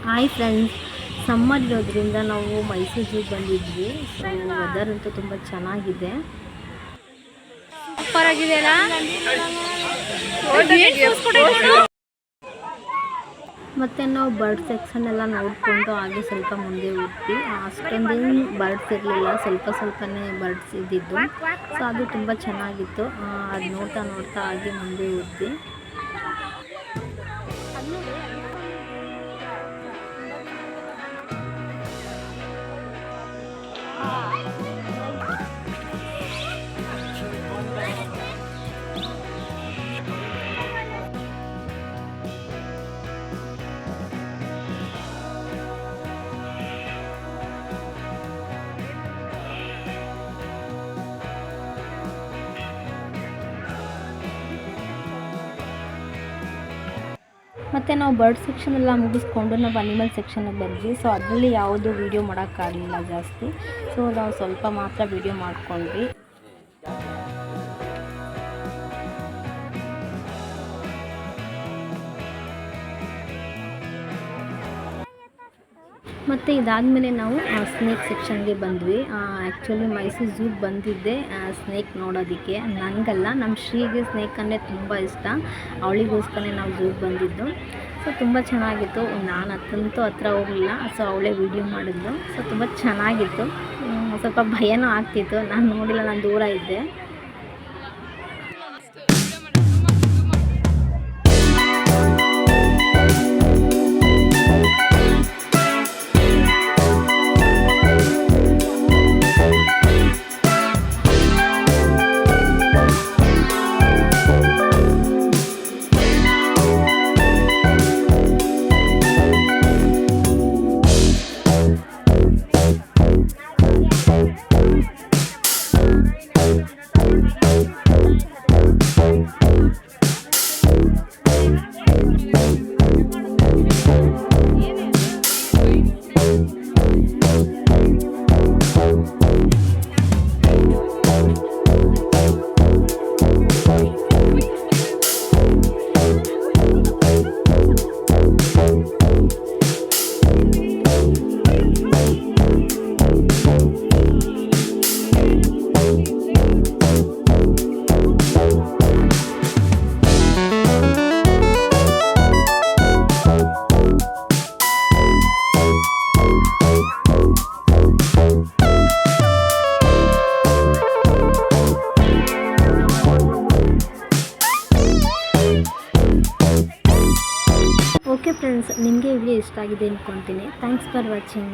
Hi friends, summer ಇರೋದ್ರಿಂದ ನಾವು ಮೈಸೂರು ಝೂಗೆ ಬಂದಿದ್ವಿ. ಸೊ ವೆದರ್ ಅಂತೂ ತುಂಬ ಚೆನ್ನಾಗಿದೆ. ಸೂಪರ್ ಆಗಿದೆಯಲ್ಲ. ಮತ್ತು ನಾವು ಬರ್ಡ್ ಸೆಕ್ಷನ್ ಎಲ್ಲ ನೋಡಿಕೊಂಡು ಹಾಗೆ ಸ್ವಲ್ಪ ಮುಂದೆ ಹೋದ್ವಿ. ಅಷ್ಟೊಂದೇನು ಬರ್ಡ್ಸ್ ಇರಲಿಲ್ಲ, ಸ್ವಲ್ಪನೇ ಬರ್ಡ್ಸ್ ಇದ್ದಿದ್ದು. ಸೊ ಅದು ತುಂಬ ಚೆನ್ನಾಗಿತ್ತು. ಅದು ನೋಡ್ತಾ ಹಾಗೆ ಮುಂದೆ ಹೋದ್ವಿ. ಮತ್ತು ನಾವು ಬರ್ಡ್ ಸೆಕ್ಷನ್ ಎಲ್ಲ ಮುಗಿಸ್ಕೊಂಡು ನಾವು ಅನಿಮಲ್ ಸೆಕ್ಷನ್ಗೆ ಬಂದ್ವಿ. ಸೊ ಅದರಲ್ಲಿ ಯಾವುದು ವೀಡಿಯೋ ಮಾಡೋಕ್ಕಾಗಲಿಲ್ಲ ಜಾಸ್ತಿ. ಸೊ ನಾವು ಸ್ವಲ್ಪ ಮಾತ್ರ ವೀಡಿಯೋ ಮಾಡ್ಕೊಂಡ್ವಿ. ಮತ್ತು ಇದಾದಮೇಲೆ ನಾವು ಸ್ನೇಕ್ ಸೆಕ್ಷನ್ಗೆ ಬಂದ್ವಿ. ಆ್ಯಕ್ಚುಲಿ ಮೈಸೂರು ಝೂಗೆ ಬಂದಿದ್ದೆ ಸ್ನೇಕ್ ನೋಡೋದಕ್ಕೆ. ನನಗಲ್ಲ, ನಮ್ಮ ಶ್ರೀಗೆ ಸ್ನೇಕ್ ಅಂದರೆ ತುಂಬ ಇಷ್ಟ. ಅವಳಿಗೋಸ್ಕರ ನಾವು ಝೂಗೆ ಬಂದಿದ್ದು. ಸೊ ತುಂಬ ಚೆನ್ನಾಗಿತ್ತು. ನಾನು ಹತ್ರ ಹೋಗಲಿಲ್ಲ. ಸೊ ಅವಳೇ ವೀಡಿಯೋ ಮಾಡಿದ್ಲು. ಸೊ ತುಂಬ ಚೆನ್ನಾಗಿತ್ತು. ಸ್ವಲ್ಪ ಭಯನೂ ಆಗ್ತಿತ್ತು. ನಾನು ನೋಡಿಲ್ಲ, ನಾನು ದೂರ ಇದ್ದೆ. ಓಕೆ ಫ್ರೆಂಡ್ಸ್, ನಿಮಗೆ ವಿಡಿಯೋ ಇಷ್ಟ ಆಗಿದೆ ಅಂದ್ಕೊತೀನಿ. Thanks for watching.